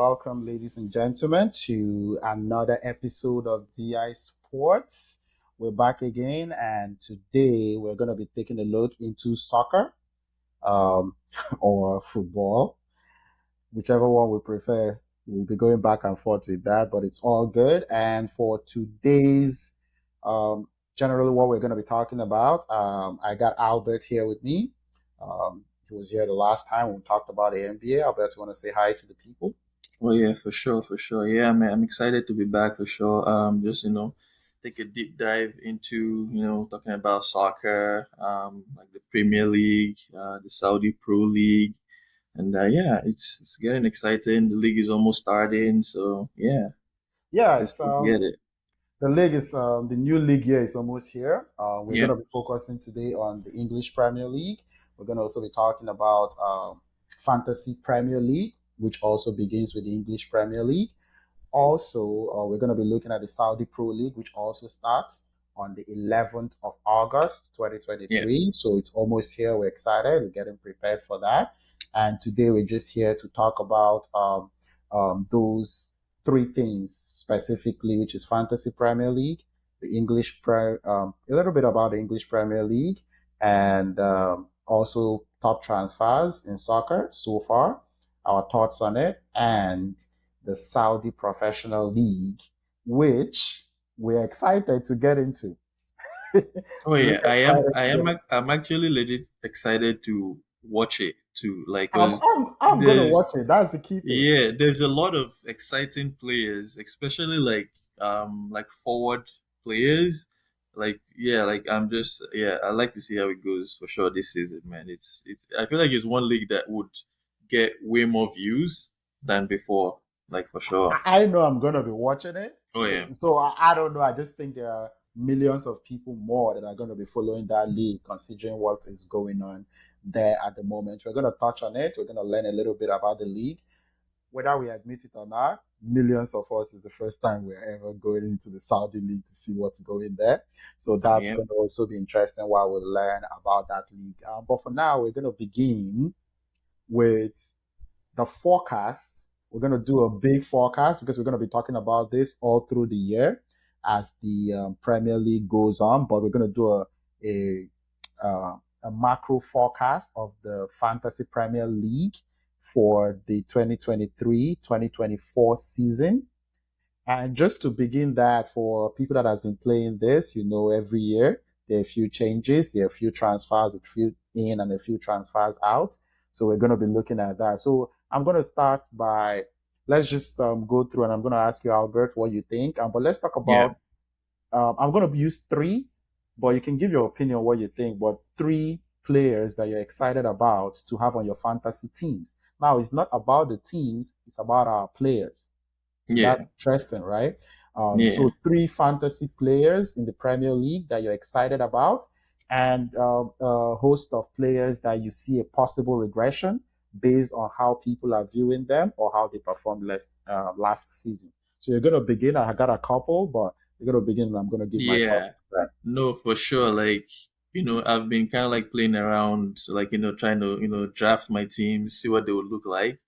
Welcome, ladies and gentlemen, to another episode of DI Sports. We're back again, and today we're going to be taking a look into soccer um, or football, whichever one we prefer. We'll be going back and forth with that, but it's all good. And for today's, um, generally, what we're going to be talking about, I got Albert here with me. He was here the last time we talked about the NBA. Albert, you want to say hi to the people? Oh yeah, for sure, for sure. Yeah, man, I'm excited to be back for sure. Just take a deep dive into talking about soccer, like the Premier League, the Saudi Pro League, and yeah, it's getting exciting. The league is almost starting, so yeah, Yeah, let's get it. the league is the new league year is almost here. We're going Yep, to be focusing today on the English Premier League. We're going to also be talking about Fantasy Premier League, which also begins with the English Premier League. Also, we're going to be looking at the Saudi Pro League, which also starts on the 11th of August, yep, 2023. So it's almost here. We're excited. We're getting prepared for that. And today we're just here to talk about those three things specifically, which is Fantasy Premier League, a little bit about the English Premier League, and also top transfers in soccer so far, our thoughts on it, and the Saudi Professional League, which we're excited to get into. Oh Really yeah, excited to get. I'm actually legit excited to watch it too. Like, I'm, cause I'm, I'm gonna watch there's it. That's the key thing. Yeah, there's a lot of exciting players, especially like forward players. Like yeah, like I'm just yeah, I like to see how it goes for sure this season, man. It's I feel like it's one league that would get way more views than before, like for sure. I know I'm gonna be watching it. Oh yeah. So I don't know. I just think there are millions of people more that are gonna be following that league, considering what is going on there at the moment. We're gonna touch on it. We're gonna learn a little bit about the league. Whether we admit it or not, millions of us is the first time we're ever going into the Saudi league to see what's going there. So that's Yeah. going to also be interesting while we learn about that league. But for now, we're going to begin with the forecast. We're going to do a big forecast because we're going to be talking about this all through the year as the Premier League goes on. But we're going to do a macro forecast of the Fantasy Premier League for the 2023-2024 season. And just to begin that, for people that has been playing this, every year there are a few changes, there are a few transfers, a few in and a few transfers out. So we're going to be looking at that. So I'm going to start by let's just go through, and I'm going to ask you, Albert, what you think. But let's talk Yeah. about. I'm going to use three, but you can give your opinion what you think. But three players that you're excited about to have on your fantasy teams. Now it's not about the teams; it's about our players. So that's Yeah. interesting, right? Yeah. So three fantasy players in the Premier League that you're excited about, and a host of players that you see a possible regression based on how people are viewing them or how they performed last season. So you're going to begin. I got a couple, but you're going to begin, and I'm going to give my thoughts. Yeah. Right. No, for sure. Like, I've been kind of like playing around, like, trying to, draft my team, see what they would look like.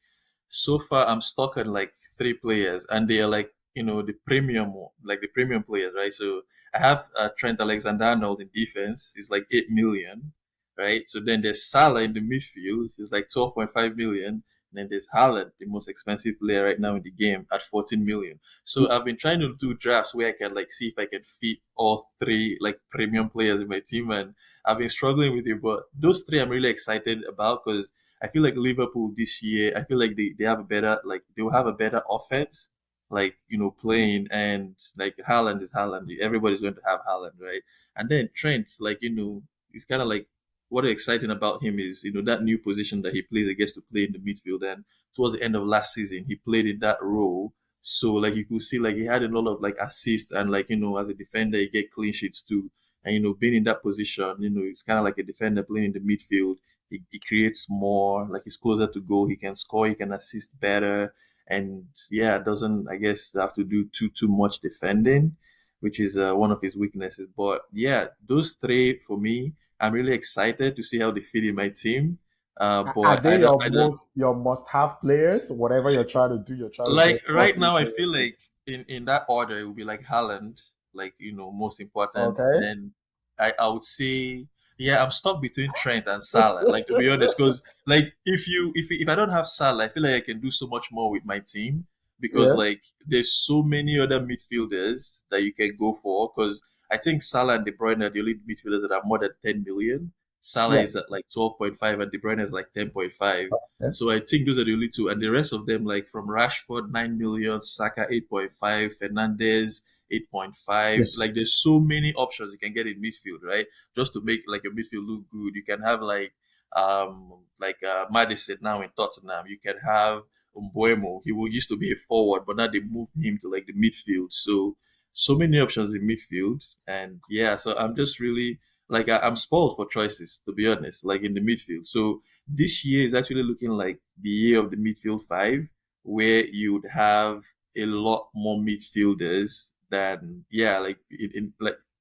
So far, I'm stuck at like three players, and they are like, the premium players, right? So I have Trent Alexander-Arnold in defense. He's like 8 million, right? So then there's Salah in the midfield. He's like 12.5 million. And then there's Haaland, the most expensive player right now in the game, at 14 million. So I've been trying to do drafts where I can like see if I can fit all three like premium players in my team, and I've been struggling with it. But those three I'm really excited about because I feel like Liverpool this year, I feel like they have a better like they will have a better offense, like playing, and like Haaland is Haaland. Everybody's going to have Haaland, right? And then Trent, like it's kind of like what is exciting about him is that new position that he plays. He gets to play in the midfield, and towards the end of last season, he played in that role. So like you could see, like he had a lot of like assists, and like as a defender, he get clean sheets too. And being in that position, it's kind of like a defender playing in the midfield. He creates more, like he's closer to goal. He can score, he can assist better, and yeah, doesn't I guess have to do too much defending, which is one of his weaknesses. But yeah, those three for me, I'm really excited to see how they fit in my team. Are But they your I don't your must-have players? Whatever you're trying to do, you're trying to like get two or right three now. I feel players in. like in that order, it would be like Haaland, like most important. Okay. Then I would say yeah, I'm stuck between Trent and Salah. Like to be honest, because like if I don't have Salah, I feel like I can do so much more with my team because Yeah. like there's so many other midfielders that you can go for. Because I think Salah and De Bruyne are the only midfielders that are more than 10 million. Salah is Yes. at like 12.5 and De Bruyne is like 10.5. Yeah. So I think those are the only two, and the rest of them, like from Rashford 9 million, Saka 8.5, Fernandez 8.5. Yes. Like there's so many options you can get in midfield, right? Just to make like your midfield look good. You can have like Madison now in Tottenham. You can have Umbuemo. Used to be a forward, but now they moved him to like the midfield. So many options in midfield, and yeah. So I'm just really like I'm spoiled for choices, to be honest. Like in the midfield, so this year is actually looking like the year of the midfield five, where you would have a lot more midfielders than yeah, like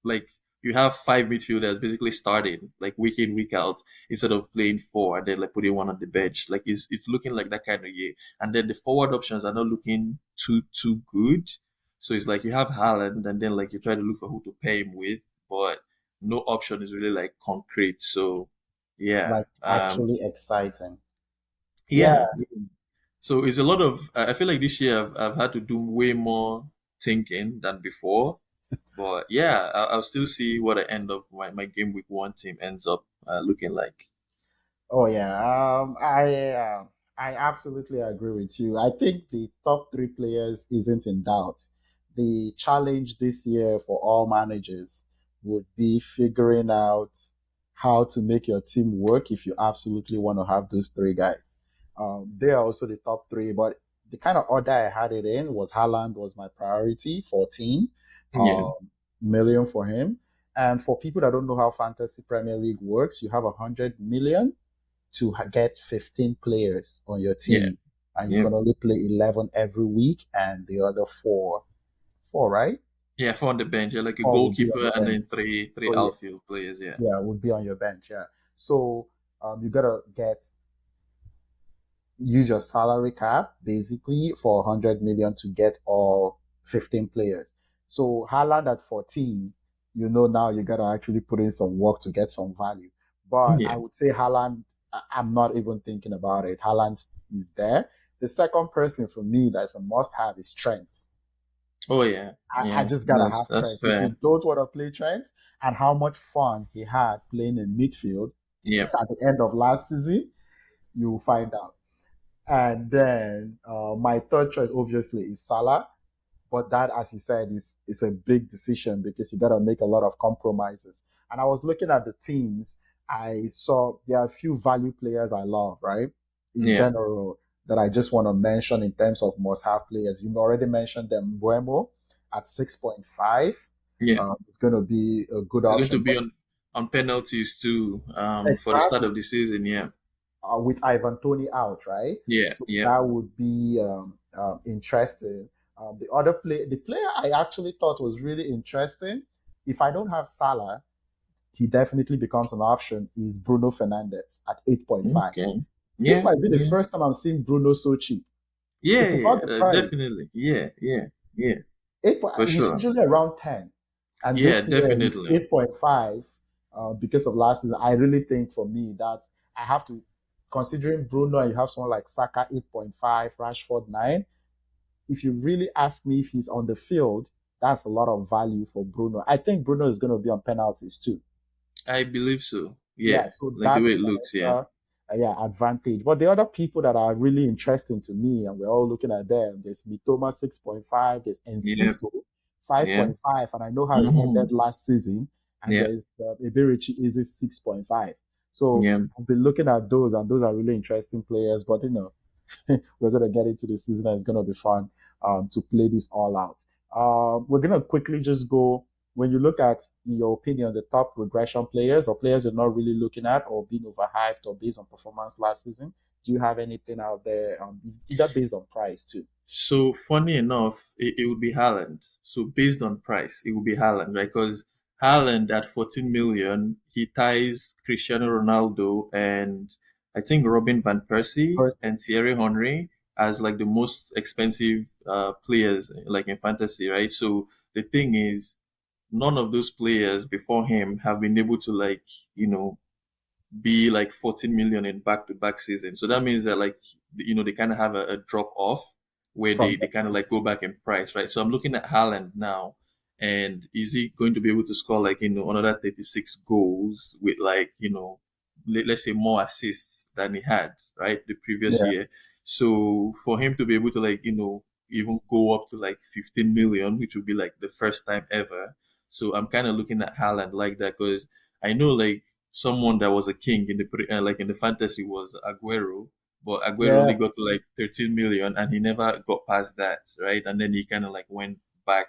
like you have five midfielders basically starting like week in week out instead of playing four and then like putting one on the bench. Like it's looking like that kind of year, and then the forward options are not looking too good. So it's like you have Haaland, and then like you try to look for who to pair him with, but no option is really like concrete. So yeah, Like actually exciting. Yeah. yeah. So it's a lot of. I feel like this year I've had to do way more thinking than before. But yeah, I'll still see what I end up my game week one team ends up looking like. Oh yeah, I absolutely agree with you. I think the top three players isn't in doubt. The challenge this year for all managers would be figuring out how to make your team work if you absolutely want to have those three guys. They are also the top three, but the kind of order I had it in was Haaland was my priority, 14 Yeah, million for him. And for people that don't know how Fantasy Premier League works, you have 100 million to get 15 players on your yeah, team, and you yeah, can only play 11 every week, and the other four, right? yeah. For on the bench, yeah, like a Four would be on goalkeeper the and bench. then three So yeah, outfield players. Yeah, yeah, would be on your bench. Yeah. So you gotta get use your salary cap basically for 100 million to get all 15 players. So Haaland at 14, now you gotta actually put in some work to get some value. But I yeah. would say Haaland, I'm not even thinking about it. Haaland is there. The second person for me that's a must have is Trent. Oh yeah, I yeah. just gotta That's have that's Trent. If you fair. don't want to play Trent and how much fun he had playing in midfield Yeah, at the end of last season, you'll find out. And then my third choice obviously is Salah. But that, as you said, is a big decision because you got to make a lot of compromises. And I was looking at the teams. I saw there are a few value players I love, right? In yeah, general, that I just want to mention in terms of must-have players. You already mentioned them, Buemo at 6.5. yeah. It's going to be a good It's going to option. be But on penalties too. For the start exactly, of the season. Yeah, with Ivan Tony out, right? yeah, So yeah. that would be interesting. The player I actually thought was really interesting. If I don't have Salah, he definitely becomes an option. Is Bruno Fernandez at 8.5? Okay. This Yeah, might be the yeah, first time I'm seeing Bruno so cheap. yeah, It's yeah. about the price. Definitely. Yeah, yeah, yeah. For He's sure. usually around 10, and Yeah, this year he's definitely. 8.5 because of last season. I really think for me that I have to, considering Bruno and you have someone like Saka 8.5, Rashford 9. If you really ask me if he's on the field, that's a lot of value for Bruno. I think Bruno is going to be on penalties too. I believe so. Yeah, Yeah, so like the that way it is an looks. Yeah, extra, yeah, advantage. But the other people that are really interesting to me, and we're all looking at them, there's Mitoma 6.5, there's yeah, Enciso yeah. 5.5, and I know how he Hmm. ended last season, and Yeah, there's Iberici Easy 6.5. So yeah. I've been looking at those, and those are really interesting players. But we're going to get into the season and it's going to be fun to play this all out. We're going to quickly just go, when you look at, in your opinion, the top regression players or players you're not really looking at or being overhyped or based on performance last season, do you have anything out there, either based on price too? So funny enough, it would be Haaland. So based on price, it would be Haaland, right? Because Haaland at 14 million, he ties Cristiano Ronaldo and I think Robin van Persie Person. and Thierry Henry as like the most expensive players like in fantasy, right? So the thing is, none of those players before him have been able to like be like 14 million in back-to-back season. So that means that like they kind of have a drop off where From they kind of like go back in price, right? So I'm looking at Haaland now, and is he going to be able to score like another 36 goals with like let's say more assists than he had right the previous yeah, year? So for him to be able to like even go up to like 15 million, which would be like the first time ever. So I'm kind of looking at Haaland like that because I know like someone that was a king in the like in the fantasy was Aguero, but Aguero only yeah, got to like 13 million and he never got past that, right? And then he kind of like back,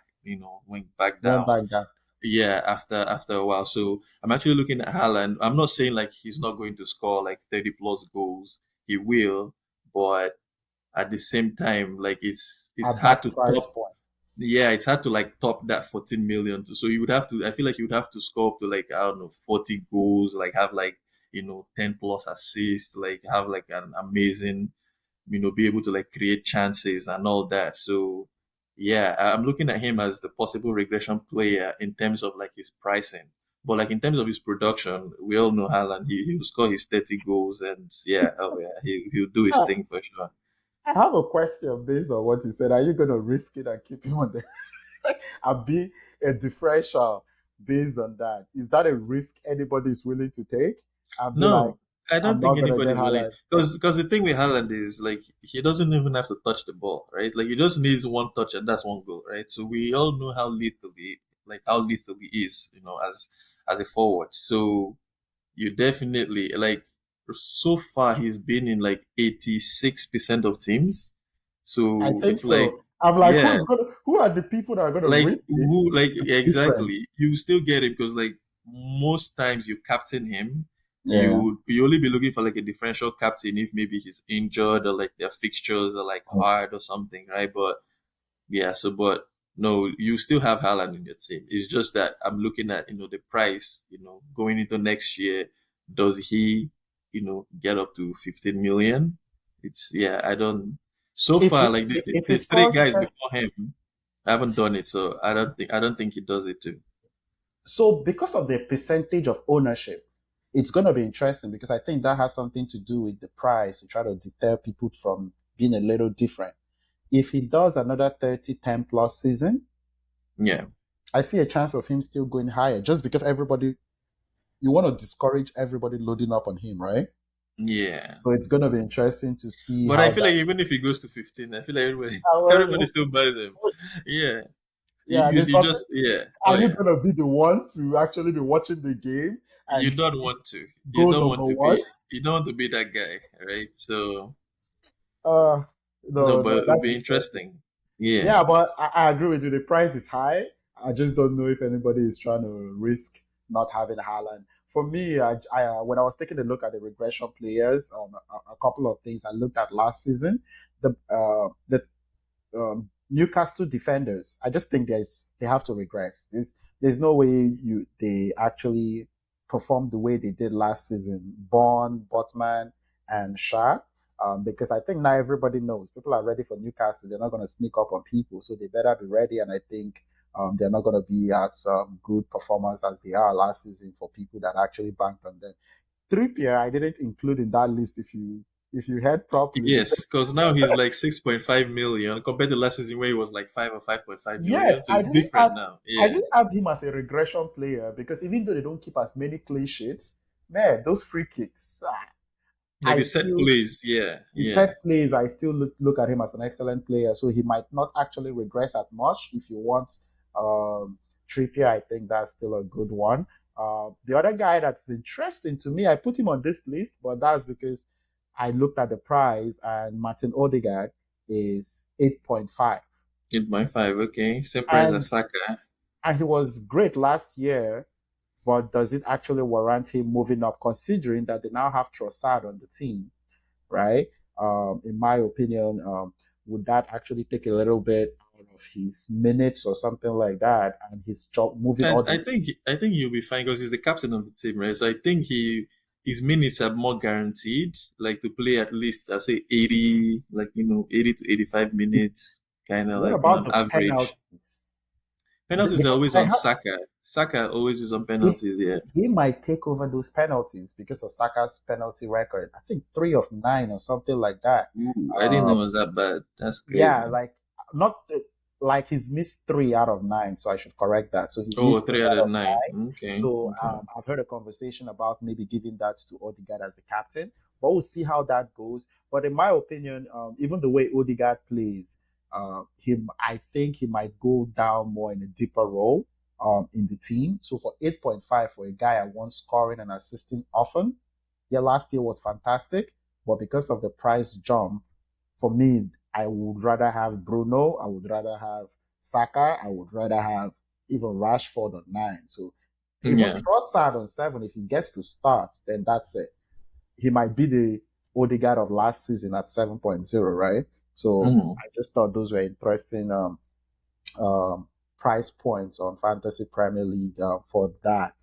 went back went down. back down. Yeah, after a while. So I'm actually looking at Haaland. I'm not saying like he's not going to score like 30 plus goals. He will, but at the same time, like it's At hard that to price top. point. Yeah, it's hard to like top that 14 million too. So you would have to, I feel like you would have to score up to like, I don't know, 40 goals, like have like, 10 plus assists, like have like an amazing, be able to like create chances and all that. So yeah, I'm looking at him as the possible regression player in terms of like his pricing. But like in terms of his production, we all know Haaland, he'll score his 30 goals and yeah, oh yeah, he'll do his Ah, thing for sure. I have a question based on what you said. Are you going to risk it and keep him on the and be a differential based on that? Is that a risk anybody is willing to take? And be like, No, I I'm don't not think gonna get anybody's willing Haaland. because the thing with Haaland is like he doesn't even have to touch the ball, right? Like he just needs one touch and that's one goal, right? So we all know how lethal he is, as a forward. So you definitely like so far he's been in like 86% of teams. I So think it's like so. I'm like, yeah, who are the people that are gonna like risk it? who like It's different. exactly you still get it because like most times you captain him Yeah. you only be looking for like a differential captain if maybe he's injured or like their fixtures are like hard or something, right? But yeah, so but no, you still have Haaland in your team. It's just that I'm looking at the price, going into next year. Does he get up to 15 million? It's yeah, I don't. So If far, he like if he the three scores guys before him haven't done it, so I don't think he does it too. so because of the percentage of ownership, it's gonna be interesting because I think that has something to do with the price to try to deter people from being a little different. If he does another 30 10 plus season, Yeah, I see a chance of him still going higher just because everybody, you want to discourage everybody loading up on him, right? yeah. So it's going to be interesting to see But I how feel that. like even if he goes to 15, I feel like everybody everybody Well, still buys him. Yeah, yeah, there's you nothing. just yeah. Oh Are you yeah. going to be the one to actually be watching the game and You don't see want to. You goal don't number want to one? be. You don't want to be that guy, right? So Uh, no, no, but no, it would that's be interesting. interesting. Yeah, Yeah, but I agree with you. The price is high. I just don't know if anybody is trying to risk not having Haaland. For me, when I was taking a look at the regression players, a couple of things I looked at last season, the Newcastle defenders. I just think they have to regress. There's no way they actually perform the way they did last season. Bond, Botman, and Shah. Because I think now everybody knows people are ready for Newcastle. They're not going to sneak up on people, so they better be ready. And I think they're not going to be as good performers as they are last season for people that actually banked on them. Trippier, I didn't include in that list. If you heard properly, yes, because now he's like 6.5 million compared to last season where he was like 5 or 5.5 yes, million. So it's different now. I Yeah, didn't have him as a regression player because even though they don't keep as many clean sheets, man, those free kicks, like I the set still plays. Yeah, the yeah, set plays, I still look at him as an excellent player. So he might not actually regress at much. If you want Trippier, I think that's still a good one. The other guy that's interesting to me, I put him on this list, but that's because I looked at the price and Martin Odegaard is 8.5. 8.5. Okay, same price as And Saka. and he was great last year, but does it actually warrant him moving up considering that they now have Trossard on the team, right? In my opinion, would that actually take a little bit out of his minutes or something like that, and his job moving And all the I think he'll be fine because he's the captain of the team, right? So I think he his minutes are more guaranteed, like to play at least I say 80, like 80 to 85 minutes, kind of What like about on the average. penalties? Penalties are Because always on Saka. Saka always is on he, penalties, yeah. he might take over those penalties because of Saka's penalty record. I think 3 of 9 or something like that. Ooh, I didn't know it Um, was that bad. That's yeah, crazy. like not like he's missed 3 out of 9, so I should correct that. So he's Oh, missed three three out out of of nine. nine. Okay, So okay. I've heard a conversation about maybe giving that to Odegaard as the captain, but we'll see how that goes. But in my opinion, even the way Odegaard plays, him I think he might go down more in a deeper role in the team. So for 8.5 for a guy I want scoring and assisting often, yeah, last year was fantastic, but because of the price jump, for me, I would rather have Bruno. I would rather have Saka. I would rather have even Rashford on 9. So even Yeah. Trossard on 7, if he gets to start, then that's it. He might be the Odegaard of last season at 7.0, right? So Mhm. I just thought those were interesting um, price points on Fantasy Premier League for that.